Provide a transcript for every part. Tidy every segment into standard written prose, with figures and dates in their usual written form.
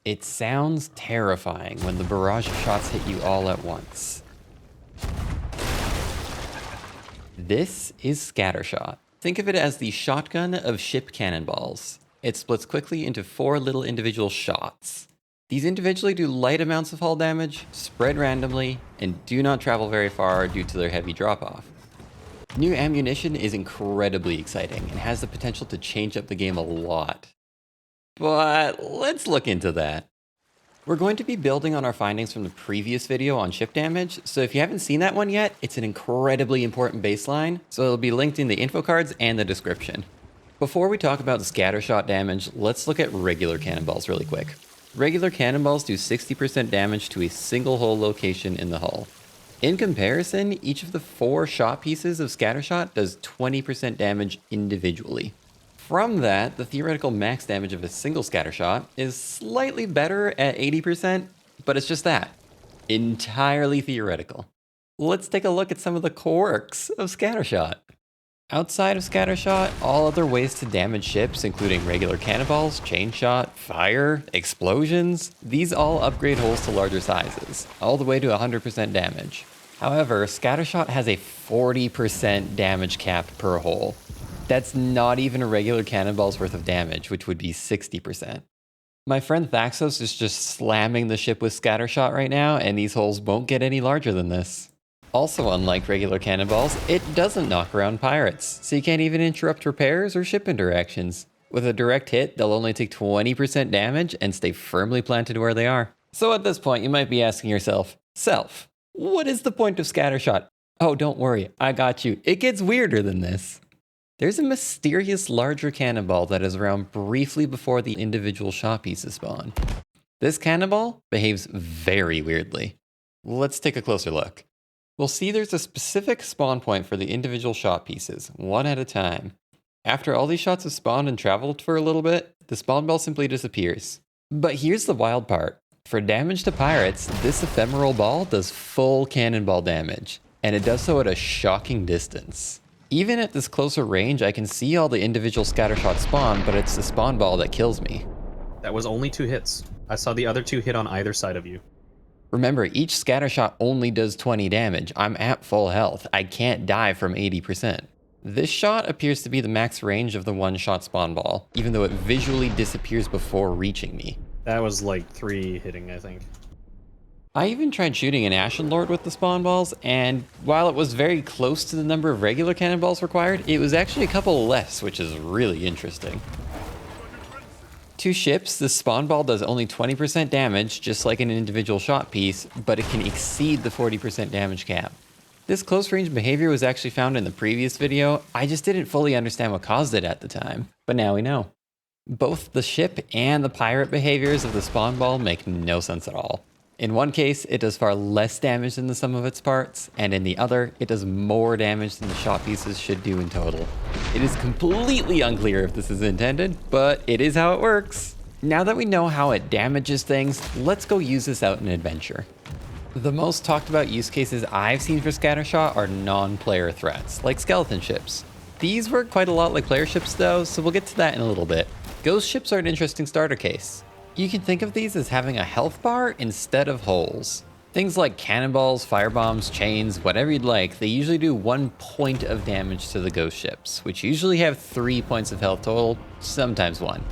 It sounds terrifying when the barrage of shots hit you all at once. This is Scattershot. Think of it as the shotgun of ship cannonballs. It splits quickly into 4 little individual shots. These individually do light amounts of hull damage, spread randomly, and do not travel very far due to their heavy drop-off. New ammunition is incredibly exciting and has the potential to change up the game a lot. But let's look into that. We're going to be building on our findings from the previous video on ship damage, so if you haven't seen that one yet, it's an incredibly important baseline, so it'll be linked in the info cards and the description. Before we talk about scattershot damage, let's look at regular cannonballs really quick. Regular cannonballs do 60% damage to a single hull location in the hull. In comparison, each of the 4 shot pieces of scattershot does 20% damage individually. From that, the theoretical max damage of a single scattershot is slightly better at 80%, but it's just that. Entirely theoretical. Let's take a look at some of the quirks of scattershot. Outside of scattershot, all other ways to damage ships, including regular cannonballs, chain shot, fire, explosions, these all upgrade hulls to larger sizes, all the way to 100% damage. However, scattershot has a 40% damage cap per hull. That's not even a regular cannonball's worth of damage, which would be 60%. My friend Thaxos is just slamming the ship with scattershot right now, and these holes won't get any larger than this. Also, unlike regular cannonballs, it doesn't knock around pirates, so you can't even interrupt repairs or ship interactions. With a direct hit, they'll only take 20% damage and stay firmly planted where they are. So at this point, you might be asking yourself, what is the point of scattershot? Oh, don't worry, I got you. It gets weirder than this. There's a mysterious larger cannonball that is around briefly before the individual shot pieces spawn. This cannonball behaves very weirdly. Let's take a closer look. We'll see there's a specific spawn point for the individual shot pieces, one at a time. After all these shots have spawned and traveled for a little bit, the spawn ball simply disappears. But here's the wild part. For damage to pirates, this ephemeral ball does full cannonball damage, and it does so at a shocking distance. Even at this closer range, I can see all the individual scattershot spawn, but it's the spawn ball that kills me. That was only 2 hits. I saw the other 2 hit on either side of you. Remember, each scattershot only does 20 damage. I'm at full health. I can't die from 80%. This shot appears to be the max range of the one-shot spawn ball, even though it visually disappears before reaching me. That was like 3 hitting, I think. I even tried shooting an Ashen Lord with the spawn balls, and while it was very close to the number of regular cannonballs required, it was actually a couple less, which is really interesting. To ships, the spawn ball does only 20% damage, just like an individual shot piece, but it can exceed the 40% damage cap. This close range behavior was actually found in the previous video. I just didn't fully understand what caused it at the time, but now we know. Both the ship and the pirate behaviors of the spawn ball make no sense at all. In one case, it does far less damage than the sum of its parts, and in the other, it does more damage than the shot pieces should do in total. It is completely unclear if this is intended, but it is how it works. Now that we know how it damages things, let's go use this out in adventure. The most talked about use cases I've seen for scattershot are non-player threats, like skeleton ships. These work quite a lot like player ships though, so we'll get to that in a little bit. Ghost ships are an interesting starter case. You can think of these as having a health bar instead of holes. Things like cannonballs, firebombs, chains, whatever you'd like, they usually do 1 point of damage to the ghost ships, which usually have 3 points of health total, sometimes 1.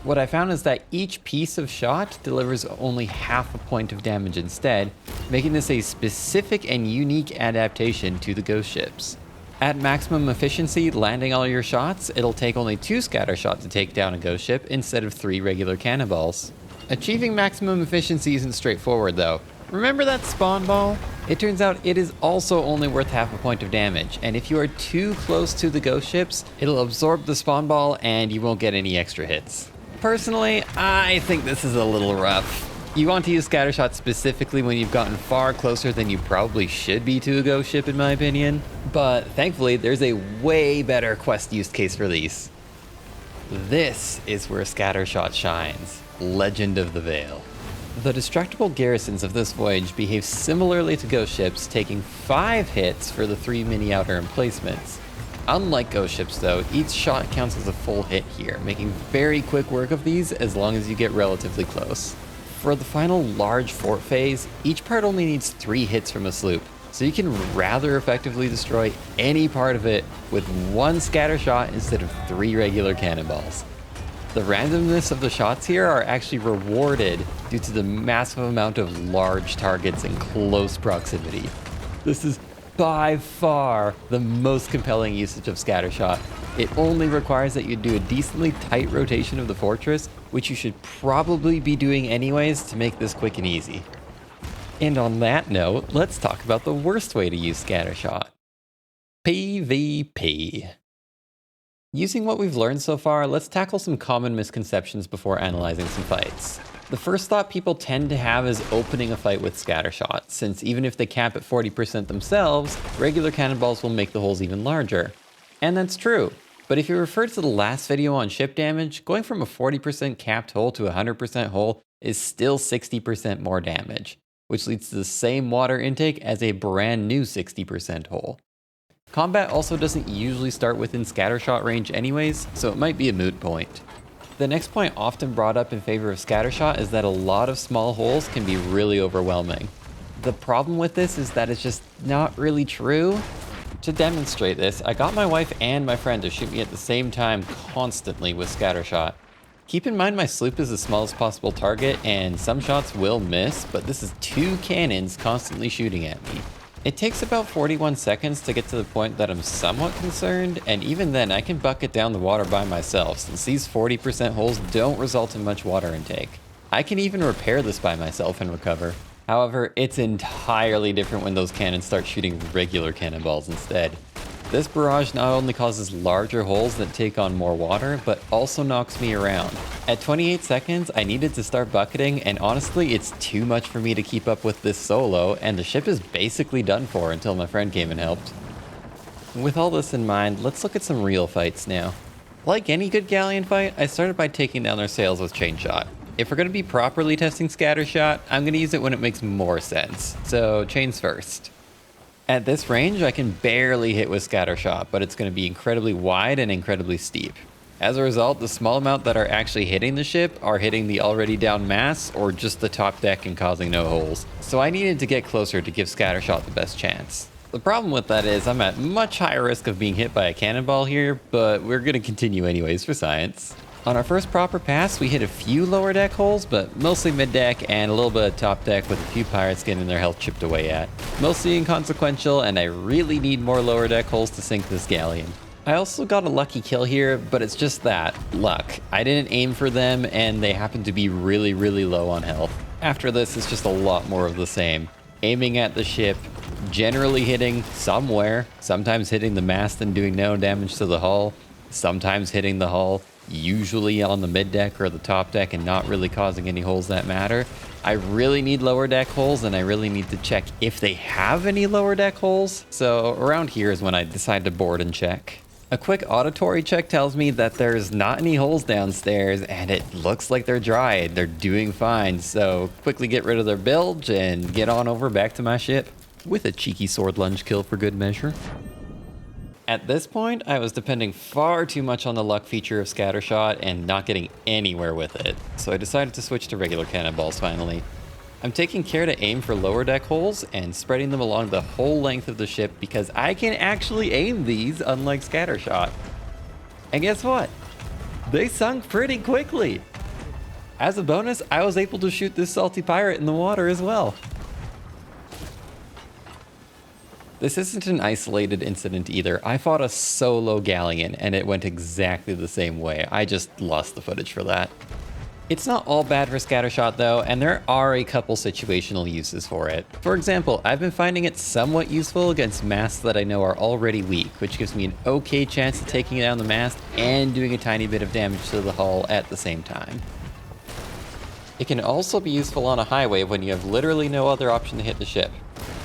What I found is that each piece of shot delivers only half a point of damage instead, making this a specific and unique adaptation to the ghost ships. At maximum efficiency, landing all your shots, it'll take only 2 scattershot to take down a ghost ship instead of 3 regular cannonballs. Achieving maximum efficiency isn't straightforward though. Remember that spawn ball? It turns out it is also only worth half a point of damage, and if you are too close to the ghost ships, it'll absorb the spawn ball and you won't get any extra hits. Personally, I think this is a little rough. You want to use scattershot specifically when you've gotten far closer than you probably should be to a ghost ship in my opinion, but thankfully there's a way better quest use case for these. This is where scattershot shines. Legend of the Veil. The destructible garrisons of this voyage behave similarly to ghost ships, taking 5 hits for the 3 mini outer emplacements. Unlike ghost ships though, each shot counts as a full hit here, making very quick work of these as long as you get relatively close. For the final large fort phase, each part only needs 3 hits from a sloop, so you can rather effectively destroy any part of it with 1 scatter shot instead of 3 regular cannonballs. The randomness of the shots here are actually rewarded due to the massive amount of large targets in close proximity. This is by far the most compelling usage of Scattershot. It only requires that you do a decently tight rotation of the fortress, which you should probably be doing anyways to make this quick and easy. And on that note, let's talk about the worst way to use Scattershot. PvP. Using what we've learned so far, let's tackle some common misconceptions before analyzing some fights. The first thought people tend to have is opening a fight with Scattershot, since even if they cap at 40% themselves, regular cannonballs will make the holes even larger. And that's true, but if you refer to the last video on ship damage, going from a 40% capped hole to a 100% hole is still 60% more damage, which leads to the same water intake as a brand new 60% hole. Combat also doesn't usually start within Scattershot range anyways, so it might be a moot point. The next point often brought up in favor of Scattershot is that a lot of small holes can be really overwhelming. The problem with this is that it's just not really true. To demonstrate this, I got my wife and my friend to shoot me at the same time constantly with Scattershot. Keep in mind my sloop is the smallest possible target and some shots will miss, but this is 2 cannons constantly shooting at me. It takes about 41 seconds to get to the point that I'm somewhat concerned, and even then I can bucket down the water by myself since these 40% holes don't result in much water intake. I can even repair this by myself and recover. However, it's entirely different when those cannons start shooting regular cannonballs instead. This barrage not only causes larger holes that take on more water, but also knocks me around. At 28 seconds, I needed to start bucketing, and honestly, it's too much for me to keep up with this solo, and the ship is basically done for until my friend came and helped. With all this in mind, let's look at some real fights now. Like any good Galleon fight, I started by taking down their sails with chain shot. If we're going to be properly testing Scattershot, I'm going to use it when it makes more sense, so chains first. At this range, I can barely hit with Scattershot, but it's going to be incredibly wide and incredibly steep. As a result, the small amount that are actually hitting the ship are hitting the already down masts or just the top deck and causing no holes. So I needed to get closer to give Scattershot the best chance. The problem with that is I'm at much higher risk of being hit by a cannonball here, but we're going to continue anyways for science. On our first proper pass, we hit a few lower deck holes, but mostly mid deck and a little bit of top deck with a few pirates getting their health chipped away at. Mostly inconsequential, and I really need more lower deck holes to sink this galleon. I also got a lucky kill here, but it's just that, luck. I didn't aim for them, and they happened to be really low on health. After this, it's just a lot more of the same. Aiming at the ship, generally hitting somewhere, sometimes hitting the mast and doing no damage to the hull, sometimes hitting the hull, usually on the mid deck or the top deck and not really causing any holes that matter. I really need lower deck holes, and I really need to check if they have any lower deck holes. So around here is when I decide to board and check. A quick auditory check tells me that there's not any holes downstairs, and it looks like they're dry. They're doing fine, so quickly get rid of their bilge and get on over back to my ship. With a cheeky sword lunge kill for good measure. At this point, I was depending far too much on the luck feature of Scattershot and not getting anywhere with it, so I decided to switch to regular cannonballs finally. I'm taking care to aim for lower deck holes and spreading them along the whole length of the ship because I can actually aim these unlike Scattershot. And guess what? They sunk pretty quickly! As a bonus, I was able to shoot this salty pirate in the water as well. This isn't an isolated incident either. I fought a solo galleon and it went exactly the same way. I just lost the footage for that. It's not all bad for Scattershot though, and there are a couple situational uses for it. For example, I've been finding it somewhat useful against masts that I know are already weak, which gives me an okay chance of taking down the mast and doing a tiny bit of damage to the hull at the same time. It can also be useful on a highway when you have literally no other option to hit the ship.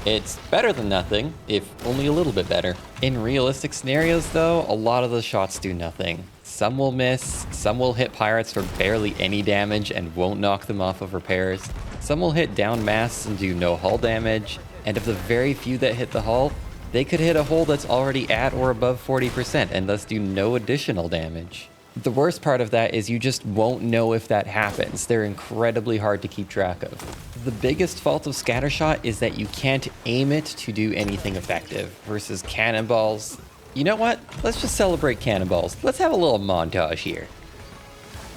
It's better than nothing, if only a little bit better. In realistic scenarios though, a lot of the shots do nothing. Some will miss, some will hit pirates for barely any damage and won't knock them off of repairs. Some will hit down masts and do no hull damage, and of the very few that hit the hull, they could hit a hole that's already at or above 40% and thus do no additional damage. The worst part of that is you just won't know if that happens. They're incredibly hard to keep track of. The biggest fault of Scattershot is that you can't aim it to do anything effective versus Cannonballs. You know what? Let's just celebrate Cannonballs. Let's have a little montage here.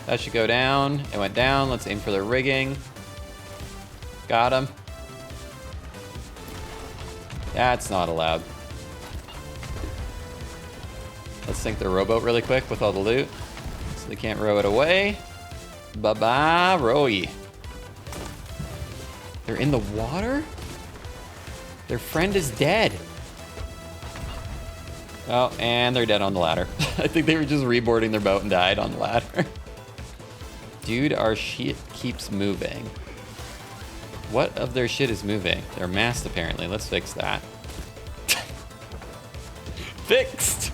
That should go down. It went down. Let's aim for the rigging. Got him. That's not allowed. Let's sink the rowboat really quick with all the loot. So they can't row it away. Bye-bye, rowy. They're in the water? Their friend is dead. Oh, and they're dead on the ladder. I think they were just reboarding their boat and died on the ladder. Dude, our shit keeps moving. What of their shit is moving? Their mast, apparently. Let's fix that. Fixed!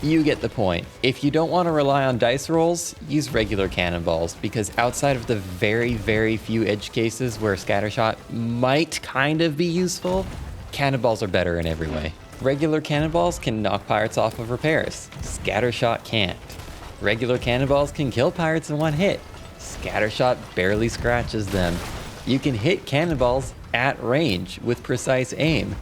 You get the point. If you don't want to rely on dice rolls, use regular cannonballs, because outside of the very, very few edge cases where Scattershot might kind of be useful, cannonballs are better in every way. Regular cannonballs can knock pirates off of repairs. Scattershot can't. Regular cannonballs can kill pirates in one hit. Scattershot barely scratches them. You can hit cannonballs at range with precise aim.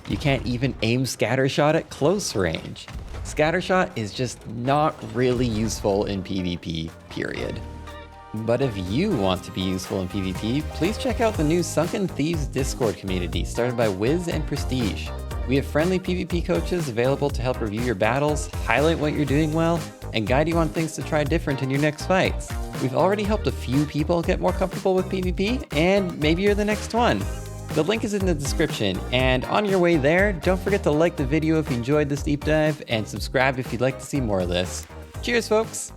You can't even aim Scattershot at close range. Scattershot is just not really useful in PvP, period. But if you want to be useful in PvP, please check out the new Sunken Thieves Discord community started by Wiz and Prestige. We have friendly PvP coaches available to help review your battles, highlight what you're doing well, and guide you on things to try different in your next fights. We've already helped a few people get more comfortable with PvP, and maybe you're the next one. The link is in the description, and on your way there, don't forget to like the video if you enjoyed this deep dive, and subscribe if you'd like to see more of this. Cheers, folks!